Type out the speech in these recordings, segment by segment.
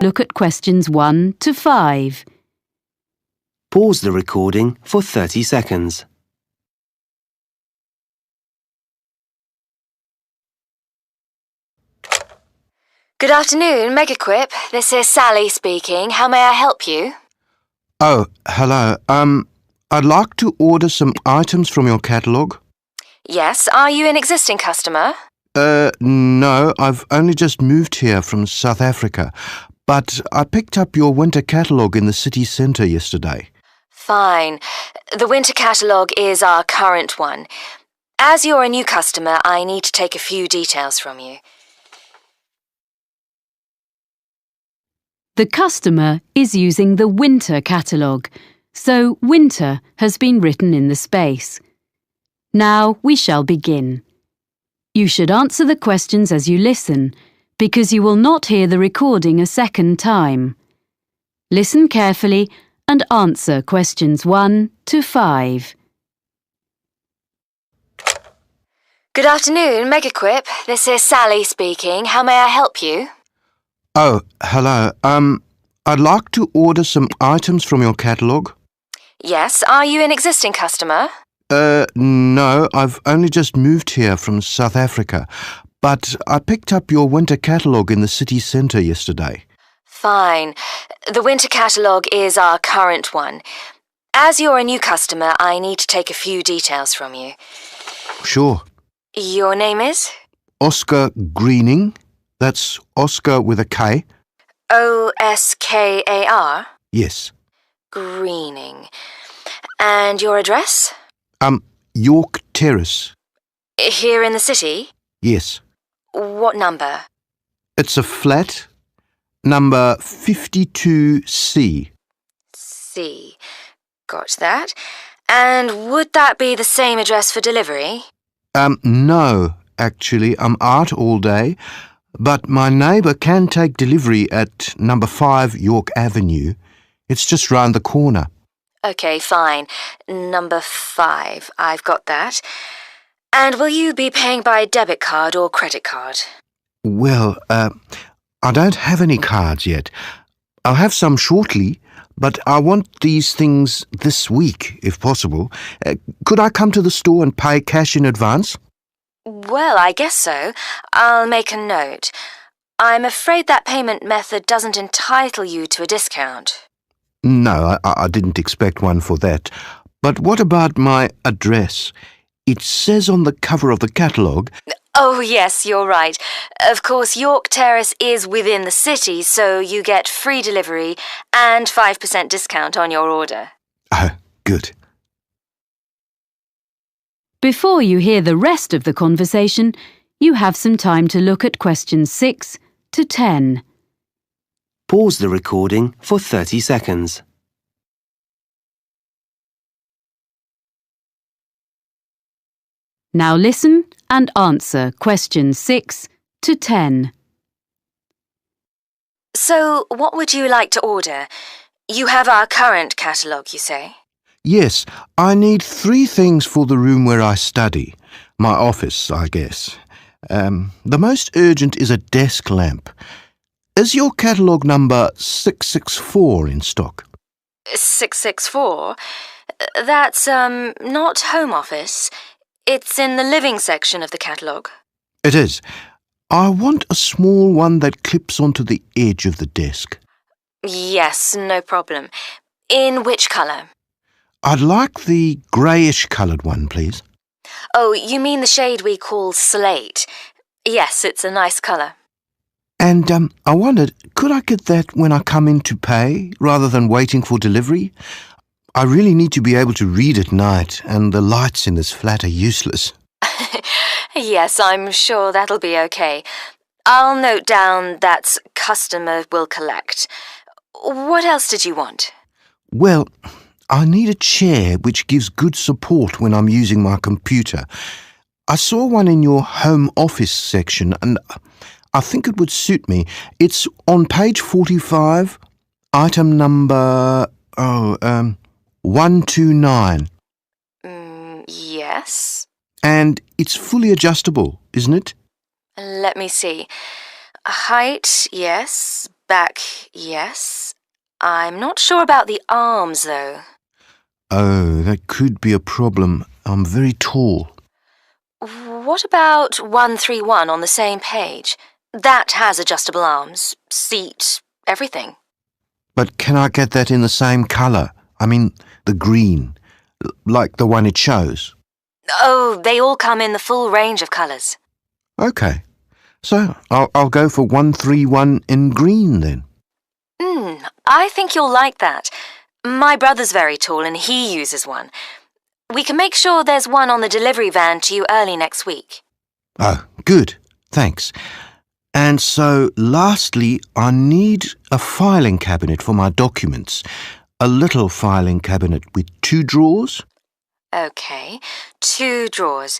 Look at questions 1 to 5. Pause the recording for 30 seconds. Good afternoon, Megequip. This is Sally speaking. How may I help you? Oh, hello. I'd like to order some items from your catalogue. Yes, are you an existing customer? No, I've only just moved here from South Africa, but I picked up your winter catalogue in the city centre yesterday. Fine. The winter catalogue is our current one. As you're a new customer, I need to take a few details from you. The customer is using the winter catalogue, so winter has been written in the space. Now we shall begin. You should answer the questions as you listen, because you will not hear the recording a second time. Listen carefully and answer questions 1 to 5. Good afternoon, Megequip. This is Sally speaking. How may I help you? Oh, hello. I'd like to order some items from your catalogue. Yes, are you an existing customer? No, I've only just moved here from South Africa, but I picked up your winter catalogue in the city centre yesterday. Fine. The winter catalogue is our current one. As you're a new customer, I need to take a few details from you. Sure. Your name is? Oscar Greening. That's Oscar with a K. Oskar? Yes. Greening. And your address? York Terrace. Here in the city? Yes. What number? It's a flat, number 52C. C. Got that. And would that be the same address for delivery? No, actually, I'm out all day, but my neighbour can take delivery at number 5 York Avenue. It's just round the corner. Okay, fine. Number 5. I've got that. And will you be paying by debit card or credit card? Well, I don't have any cards yet. I'll have some shortly, but I want these things this week, if possible. Could I come to the store and pay cash in advance? Well, I guess so. I'll make a note. I'm afraid that payment method doesn't entitle you to a discount. No, I didn't expect one for that. But what about my address? It says on the cover of the catalogue... Oh, yes, you're right. Of course, York Terrace is within the city, so you get free delivery and 5% discount on your order. Oh, good. Before you hear the rest of the conversation, you have some time to look at questions 6 to 10. Pause the recording for 30 seconds. Now listen and answer questions 6 to 10. So, what would you like to order? You have our current catalogue, you say? Yes, I need 3 things for the room where I study. My office, I guess. The most urgent is a desk lamp. Is your catalogue number 664 in stock? 664? That's, not home office. It's in the living section of the catalogue. It is. I want a small one that clips onto the edge of the desk. Yes, no problem. In which colour? I'd like the greyish-coloured one, please. Oh, you mean the shade we call slate? Yes, it's a nice colour. And I wondered, could I get that when I come in to pay, rather than waiting for delivery? I really need to be able to read at night, and the lights in this flat are useless. Yes, I'm sure that'll be okay. I'll note down that's customer will collect. What else did you want? Well, I need a chair which gives good support when I'm using my computer. I saw one in your home office section, and I think it would suit me. It's on page 45, item number 129. Yes. And it's fully adjustable, isn't it? Let me see. Height, yes. back, yes. I'm not sure about the arms, though. Oh, that could be a problem. I'm very tall. What about 131 on the same page? That has adjustable arms, seat, everything. But can I get that in the same colour? I mean, the green, like the one it shows. Oh, they all come in the full range of colours. OK. So I'll go for 131 in green then. I think you'll like that. My brother's very tall and he uses one. We can make sure there's one on the delivery van to you early next week. Oh, good. Thanks. And so, lastly, I need a filing cabinet for my documents. A little filing cabinet with 2 drawers. OK, 2 drawers.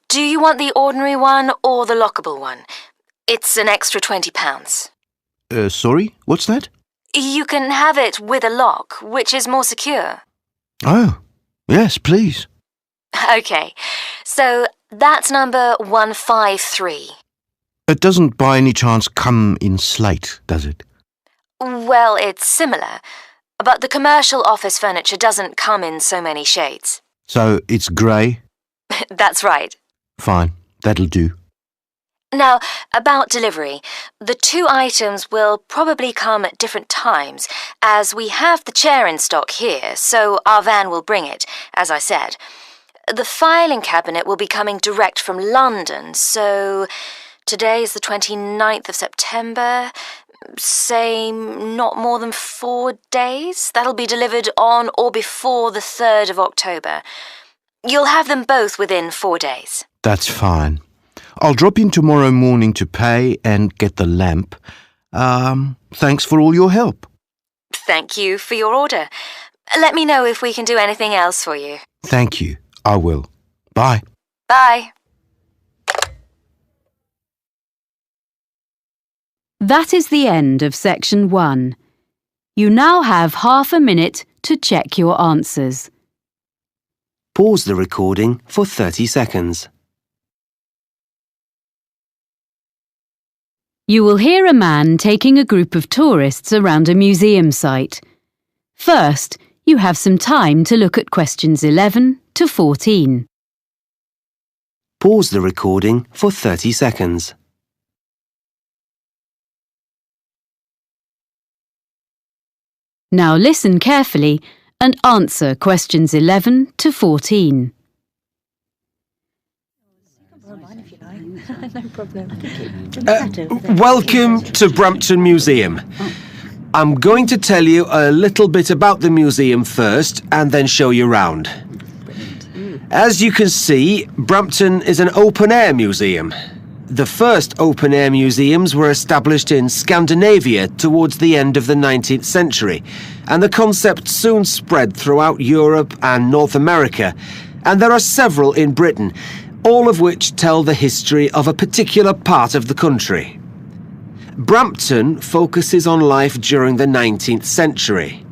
Do you want the ordinary one or the lockable one? It's an extra £20. Sorry, what's that? You can have it with a lock, which is more secure. Oh, yes, please. OK, so that's number 153. It doesn't by any chance come in slate, does it? Well, it's similar, but the commercial office furniture doesn't come in so many shades. So it's grey? That's right. Fine, that'll do. Now, about delivery, the 2 items will probably come at different times, as we have the chair in stock here, so our van will bring it, as I said. The filing cabinet will be coming direct from London, so today is the 29th of September, say not more than 4 days. That'll be delivered on or before the 3rd of October. You'll have them both within 4 days. That's fine. I'll drop in tomorrow morning to pay and get the lamp. Thanks for all your help. Thank you for your order. Let me know if we can do anything else for you. Thank you. I will. Bye. Bye. That is the end of section 1. You now have half a minute to check your answers. Pause the recording for 30 seconds. You will hear a man taking a group of tourists around a museum site. First, you have some time to look at questions 11 to 14. Pause the recording for 30 seconds. Now listen carefully and answer questions 11 to 14. Welcome to Brampton Museum. I'm going to tell you a little bit about the museum first and then show you round. As you can see, Brampton is an open-air museum. The first open-air museums were established in Scandinavia towards the end of the 19th century, and the concept soon spread throughout Europe and North America, and there are several in Britain, all of which tell the history of a particular part of the country. Brampton focuses on life during the 19th century.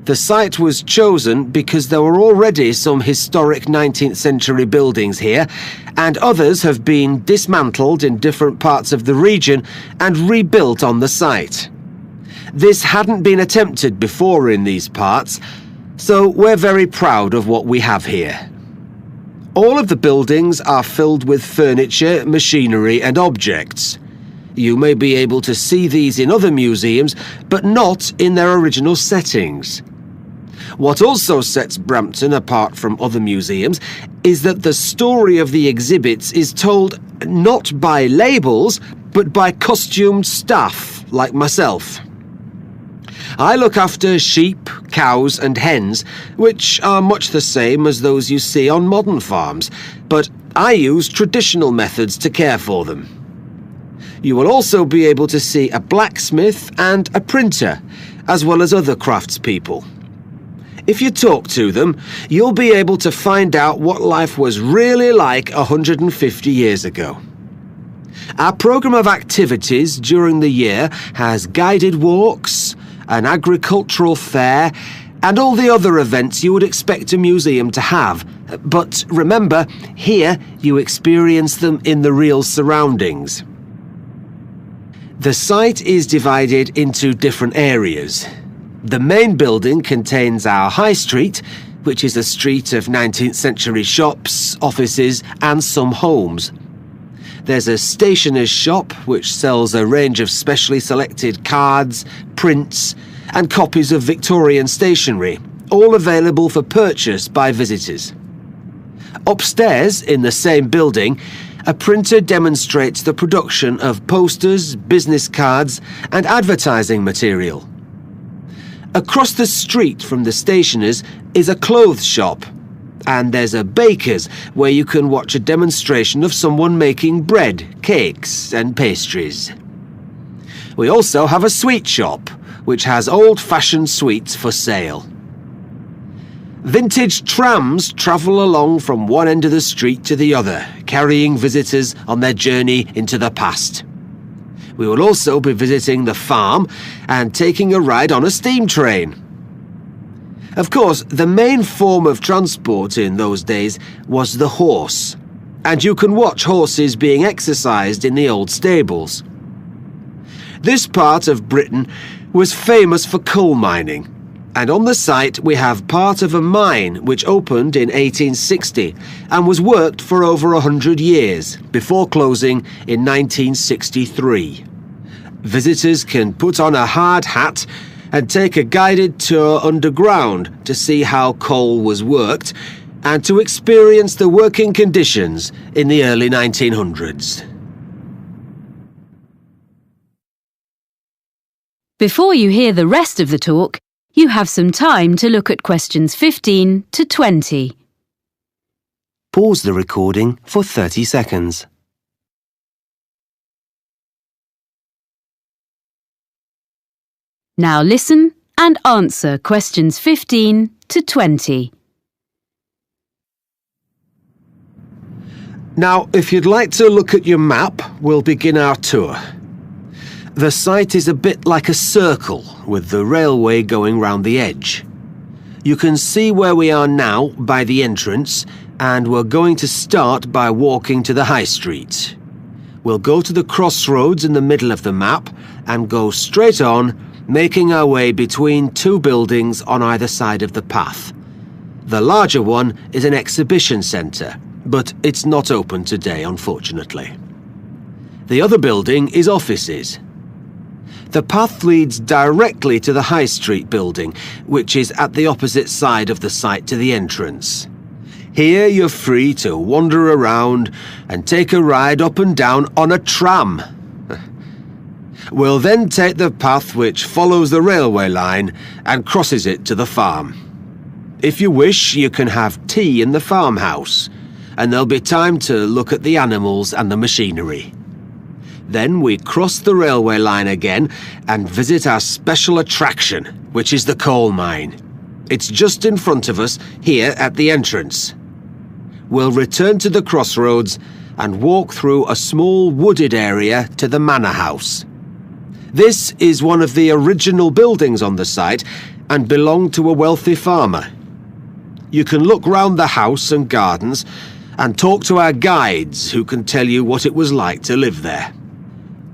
The site was chosen because there were already some historic 19th century buildings here, and others have been dismantled in different parts of the region and rebuilt on the site. This hadn't been attempted before in these parts, so we're very proud of what we have here. All of the buildings are filled with furniture, machinery and objects. You may be able to see these in other museums, but not in their original settings. What also sets Brampton apart from other museums is that the story of the exhibits is told not by labels, but by costumed staff like myself. I look after sheep, cows and hens, which are much the same as those you see on modern farms, but I use traditional methods to care for them. You will also be able to see a blacksmith and a printer, as well as other craftspeople. If you talk to them, you'll be able to find out what life was really like 150 years ago. Our programme of activities during the year has guided walks, an agricultural fair, and all the other events you would expect a museum to have. But remember, here you experience them in the real surroundings. The site is divided into different areas. The main building contains our High Street, which is a street of 19th century shops, offices and some homes. There's a stationer's shop which sells a range of specially selected cards, prints and copies of Victorian stationery, all available for purchase by visitors. Upstairs, in the same building, a printer demonstrates the production of posters, business cards and advertising material. Across the street from the stationer's is a clothes shop, and there's a baker's where you can watch a demonstration of someone making bread, cakes and pastries. We also have a sweet shop, which has old-fashioned sweets for sale. Vintage trams travel along from one end of the street to the other, carrying visitors on their journey into the past. We will also be visiting the farm and taking a ride on a steam train. Of course, the main form of transport in those days was the horse, and you can watch horses being exercised in the old stables. This part of Britain was famous for coal mining, and on the site we have part of a mine which opened in 1860 and was worked for over 100 years before closing in 1963. Visitors can put on a hard hat and take a guided tour underground to see how coal was worked and to experience the working conditions in the early 1900s. Before you hear the rest of the talk, you have some time to look at questions 15 to 20. Pause the recording for 30 seconds. Now listen and answer questions 15 to 20. Now, if you'd like to look at your map, we'll begin our tour. The site is a bit like a circle, with the railway going round the edge. You can see where we are now by the entrance, and we're going to start by walking to the High Street. We'll go to the crossroads in the middle of the map and go straight on, making our way between two buildings on either side of the path. The larger one is an exhibition centre, but it's not open today, unfortunately. The other building is offices. The path leads directly to the High Street building, which is at the opposite side of the site to the entrance. Here you're free to wander around and take a ride up and down on a tram. We'll then take the path which follows the railway line and crosses it to the farm. If you wish, you can have tea in the farmhouse, and there'll be time to look at the animals and the machinery. Then we cross the railway line again and visit our special attraction, which is the coal mine. It's just in front of us, here at the entrance. We'll return to the crossroads and walk through a small wooded area to the manor house. This is one of the original buildings on the site and belonged to a wealthy farmer. You can look round the house and gardens and talk to our guides who can tell you what it was like to live there.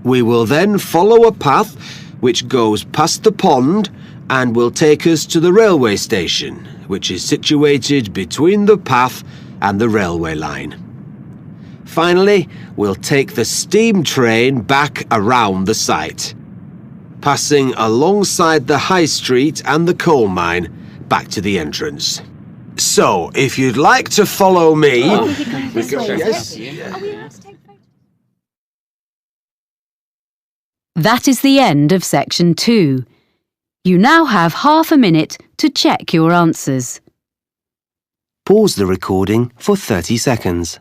We will then follow a path which goes past the pond and will take us to the railway station, which is situated between the path and the railway line. Finally, we'll take the steam train back around the site, passing alongside the High Street and the coal mine back to the entrance. So, if you'd like to follow me... That is the end of section 2. You now have half a minute to check your answers. Pause the recording for 30 seconds.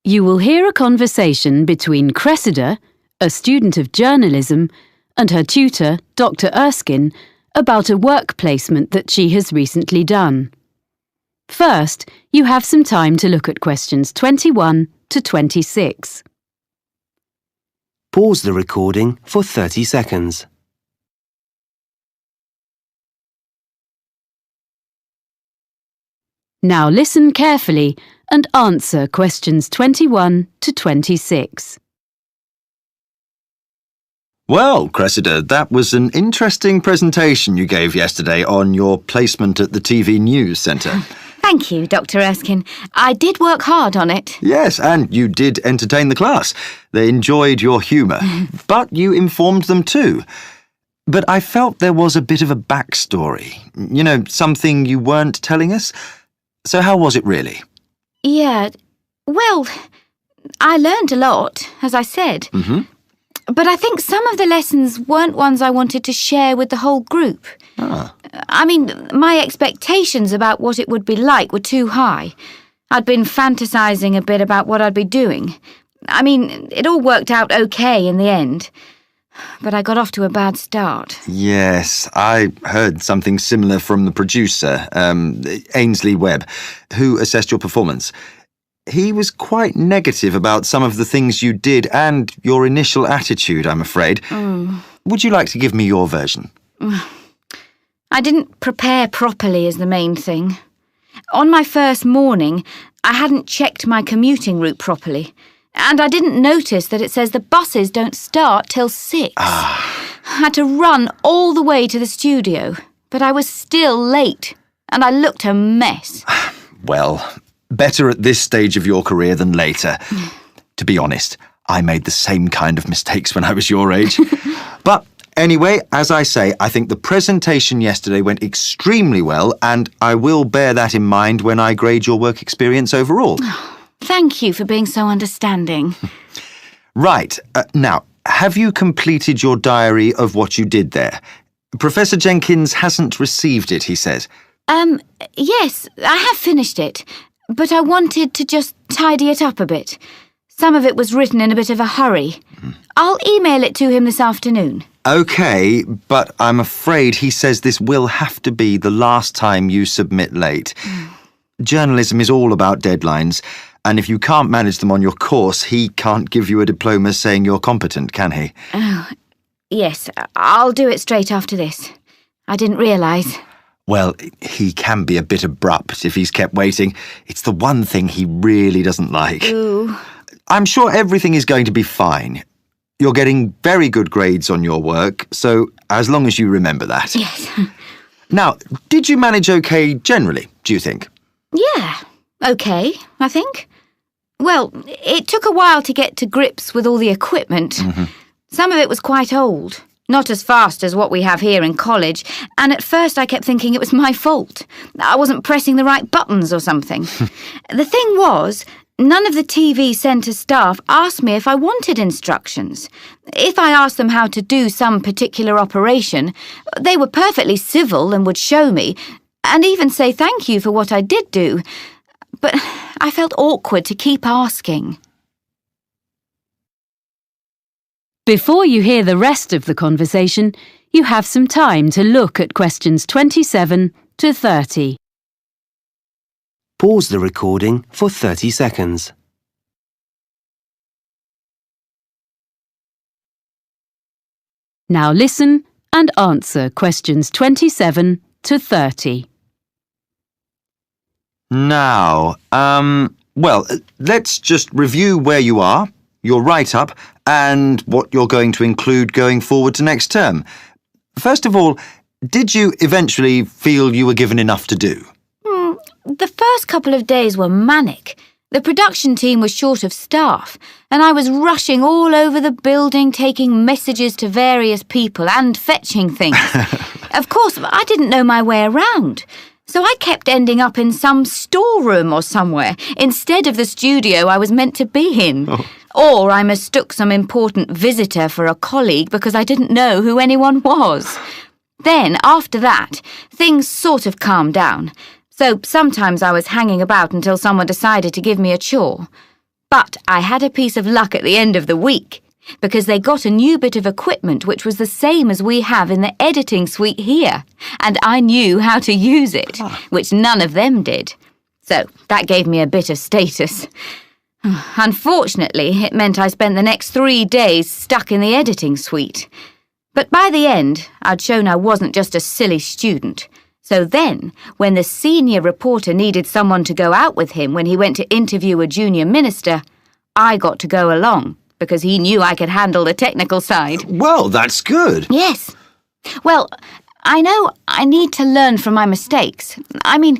You will hear a conversation between Cressida, a student of journalism, and her tutor, Dr. Erskine, about a work placement that she has recently done. First, you have some time to look at questions 21 to 26. Pause the recording for 30 seconds. Now listen carefully and answer questions 21 to 26. Well, Cressida, that was an interesting presentation you gave yesterday on your placement at the TV News Centre. Thank you, Dr. Erskine. I did work hard on it. Yes, and you did entertain the class. They enjoyed your humour, but you informed them too. But I felt there was a bit of a backstory. You know, something you weren't telling us. So how was it really? Yeah, well, I learned a lot, as I said. Mm-hmm. But I think some of the lessons weren't ones I wanted to share with the whole group. Ah. I mean, my expectations about what it would be like were too high. I'd been fantasising a bit about what I'd be doing. I mean, it all worked out okay in the end. But I got off to a bad start. Yes, I heard something similar from the producer, Ainsley Webb, who assessed your performance. He was quite negative about some of the things you did and your initial attitude, I'm afraid. Would you like to give me your version? I didn't prepare properly is the main thing. On my first morning, I hadn't checked my commuting route properly. And I didn't notice that it says the buses don't start till 6. I had to run all the way to the studio, but I was still late, and I looked a mess. Well, better at this stage of your career than later. To be honest, I made the same kind of mistakes when I was your age. But anyway, as I say, I think the presentation yesterday went extremely well, and I will bear that in mind when I grade your work experience overall. Thank you for being so understanding. Right. Now, have you completed your diary of what you did there? Professor Jenkins hasn't received it, he says. Yes, I have finished it, but I wanted to just tidy it up a bit. Some of it was written in a bit of a hurry. I'll email it to him this afternoon. OK, but I'm afraid he says this will have to be the last time you submit late. Journalism is all about deadlines, and if you can't manage them on your course, he can't give you a diploma saying you're competent, can he? Oh, yes, I'll do it straight after this. I didn't realise. Well, he can be a bit abrupt if he's kept waiting. It's the one thing he really doesn't like. Ooh. I'm sure everything is going to be fine. You're getting very good grades on your work, so as long as you remember that. Yes. Now, did you manage OK generally, do you think? Yeah, OK, I think. Well, it took a while to get to grips with all the equipment. Some of it was quite old, not as fast as what we have here in college, and at first I kept thinking it was my fault. I wasn't pressing the right buttons or something. The thing was, none of the TV centre staff asked me if I wanted instructions. If I asked them how to do some particular operation, they were perfectly civil and would show me, and even say thank you for what I did do. But I felt awkward to keep asking. Before you hear the rest of the conversation, you have some time to look at questions 27 to 30. Pause the recording for 30 seconds. Now listen and answer questions 27 to 30. Now, well, let's just review where you are, your write-up, and what you're going to include going forward to next term. First of all, did you eventually feel you were given enough to do? The first couple of days were manic. The production team was short of staff, and I was rushing all over the building, taking messages to various people and fetching things. Of course, I didn't know my way around, so I kept ending up in some storeroom or somewhere instead of the studio I was meant to be in. Or I mistook some important visitor for a colleague because I didn't know who anyone was. Then, after that, things sort of calmed down. So sometimes I was hanging about until someone decided to give me a chore. But I had a piece of luck at the end of the week, because they got a new bit of equipment which was the same as we have in the editing suite here, and I knew how to use it, which none of them did. So that gave me a bit of status. Unfortunately, it meant I spent the next 3 days stuck in the editing suite. But by the end, I'd shown I wasn't just a silly student. So then, when the senior reporter needed someone to go out with him when he went to interview a junior minister, I got to go along because he knew I could handle the technical side. Well, that's good. Yes. Well, I know I need to learn from my mistakes. I mean,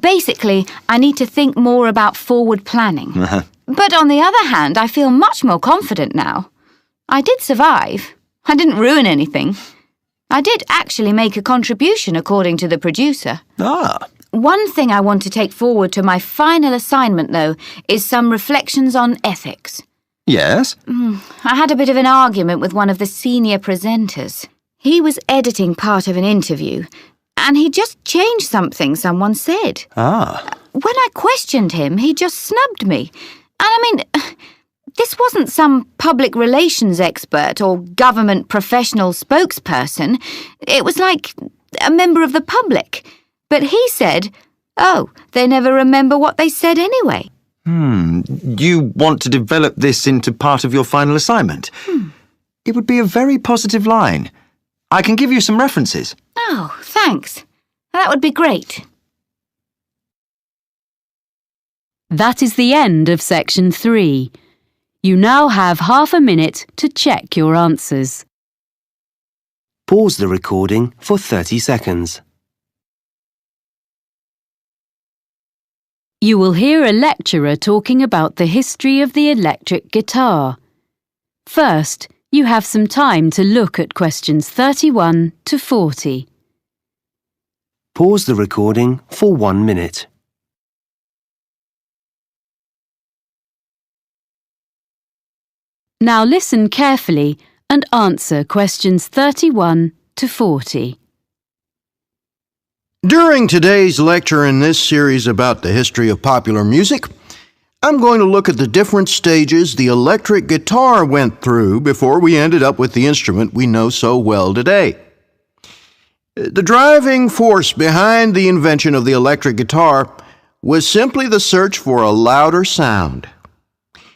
basically, I need to think more about forward planning. But on the other hand, I feel much more confident now. I did survive. I didn't ruin anything. I did actually make a contribution, according to the producer. Ah. One thing I want to take forward to my final assignment, though, is some reflections on ethics. Yes? I had a bit of an argument with one of the senior presenters. He was editing part of an interview, and he just changed something someone said. Ah. When I questioned him, he just snubbed me. And I mean, this wasn't some public relations expert or government professional spokesperson. It was like a member of the public. But he said, oh, they never remember what they said anyway. You want to develop this into part of your final assignment? It would be a very positive line. I can give you some references. Oh, thanks. That would be great. That is the end of section 3. You now have half a minute to check your answers. Pause the recording for 30 seconds. You will hear a lecturer talking about the history of the electric guitar. First, you have some time to look at questions 31 to 40. Pause the recording for 1 minute. Now listen carefully and answer questions 31 to 40. During today's lecture in this series about the history of popular music, I'm going to look at the different stages the electric guitar went through before we ended up with the instrument we know so well today. The driving force behind the invention of the electric guitar was simply the search for a louder sound.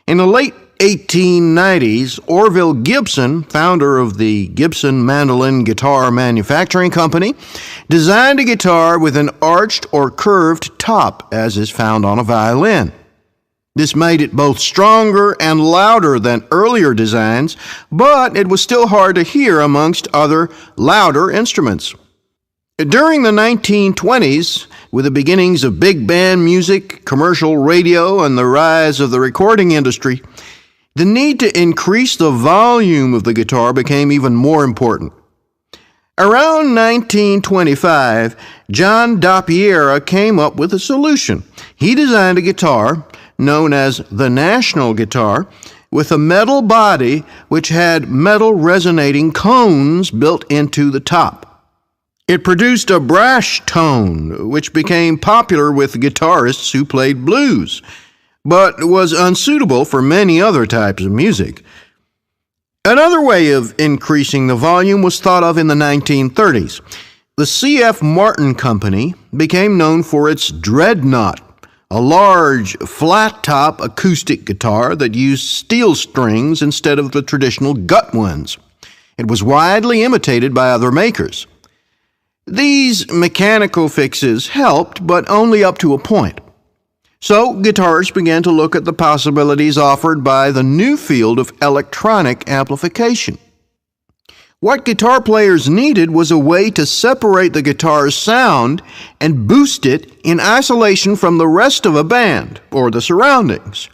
In the late 1890s, Orville Gibson, founder of the Gibson Mandolin Guitar Manufacturing Company, designed a guitar with an arched or curved top, as is found on a violin. This made it both stronger and louder than earlier designs, but it was still hard to hear amongst other louder instruments. During the 1920s, with the beginnings of big band music, commercial radio, and the rise of the recording industry, the need to increase the volume of the guitar became even more important. Around 1925, John Dappiera came up with a solution. He designed a guitar, known as the National Guitar, with a metal body which had metal resonating cones built into the top. It produced a brash tone, which became popular with guitarists who played blues, but was unsuitable for many other types of music. Another way of increasing the volume was thought of in the 1930s. The C.F. Martin Company became known for its Dreadnought, a large, flat-top acoustic guitar that used steel strings instead of the traditional gut ones. It was widely imitated by other makers. These mechanical fixes helped, but only up to a point. So, guitarists began to look at the possibilities offered by the new field of electronic amplification. What guitar players needed was a way to separate the guitar's sound and boost it in isolation from the rest of a band or the surroundings.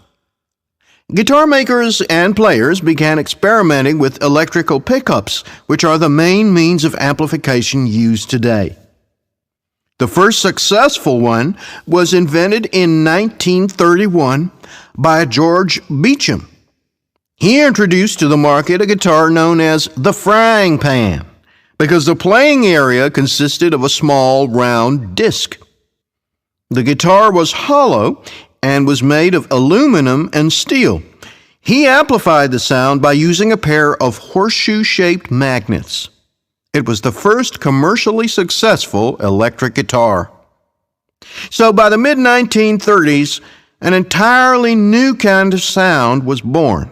Guitar makers and players began experimenting with electrical pickups, which are the main means of amplification used today. The first successful one was invented in 1931 by George Beecham. He introduced to the market a guitar known as the frying pan, because the playing area consisted of a small round disc. The guitar was hollow and was made of aluminum and steel. He amplified the sound by using a pair of horseshoe-shaped magnets. It was the first commercially successful electric guitar. So by the mid-1930s, an entirely new kind of sound was born.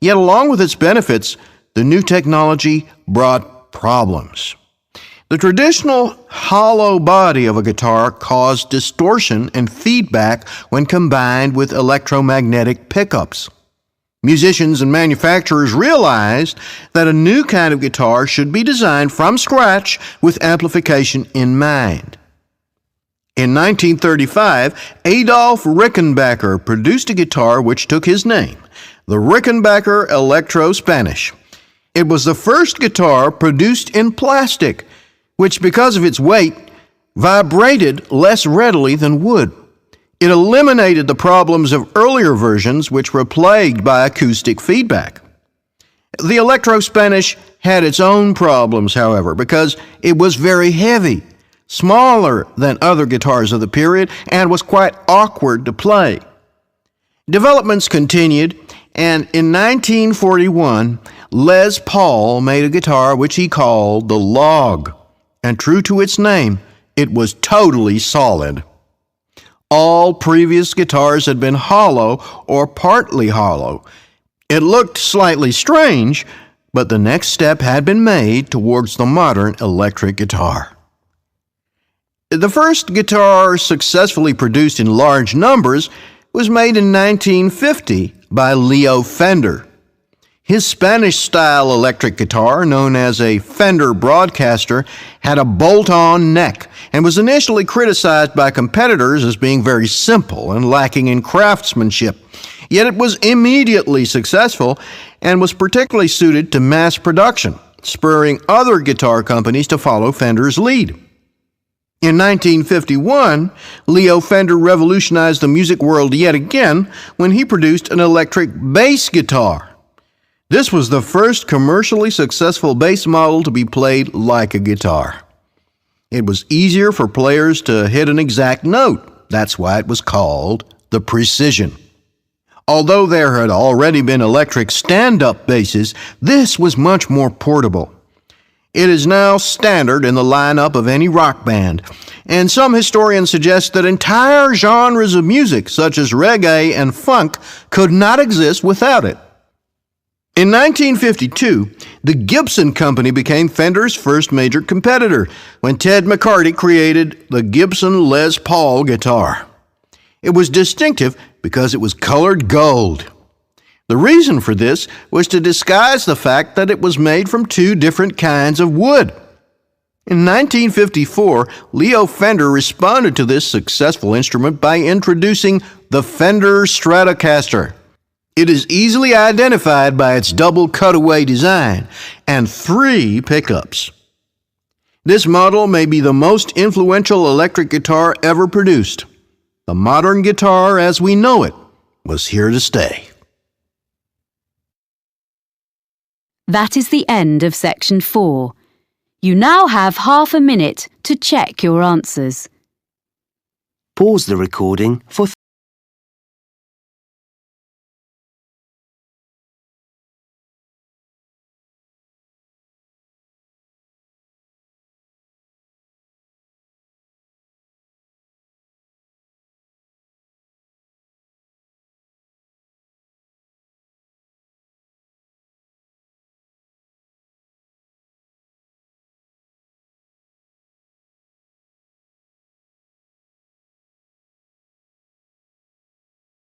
Yet along with its benefits, the new technology brought problems. The traditional hollow body of a guitar caused distortion and feedback when combined with electromagnetic pickups. Musicians and manufacturers realized that a new kind of guitar should be designed from scratch with amplification in mind. In 1935, Adolf Rickenbacker produced a guitar which took his name, the Rickenbacker Electro-Spanish. It was the first guitar produced in plastic, which, because of its weight, vibrated less readily than wood. It eliminated the problems of earlier versions, which were plagued by acoustic feedback. The Electro-Spanish had its own problems, however, because it was very heavy, smaller than other guitars of the period, and was quite awkward to play. Developments continued, and in 1941, Les Paul made a guitar which he called the Log. And true to its name, it was totally solid. All previous guitars had been hollow or partly hollow. It looked slightly strange, but the next step had been made towards the modern electric guitar. The first guitar successfully produced in large numbers was made in 1950 by Leo Fender. His Spanish-style electric guitar, known as a Fender Broadcaster, had a bolt-on neck and was initially criticized by competitors as being very simple and lacking in craftsmanship. Yet it was immediately successful and was particularly suited to mass production, spurring other guitar companies to follow Fender's lead. In 1951, Leo Fender revolutionized the music world yet again when he produced an electric bass guitar. This was the first commercially successful bass model to be played like a guitar. It was easier for players to hit an exact note. That's why it was called the Precision. Although there had already been electric stand-up basses, this was much more portable. It is now standard in the lineup of any rock band, and some historians suggest that entire genres of music, such as reggae and funk, could not exist without it. In 1952, the Gibson Company became Fender's first major competitor when Ted McCarty created the Gibson Les Paul guitar. It was distinctive because it was colored gold. The reason for this was to disguise the fact that it was made from two different kinds of wood. In 1954, Leo Fender responded to this successful instrument by introducing the Fender Stratocaster. It is easily identified by its double cutaway design and 3 pickups. This model may be the most influential electric guitar ever produced. The modern guitar as we know it was here to stay. That is the end of section 4. You now have half a minute to check your answers. Pause the recording for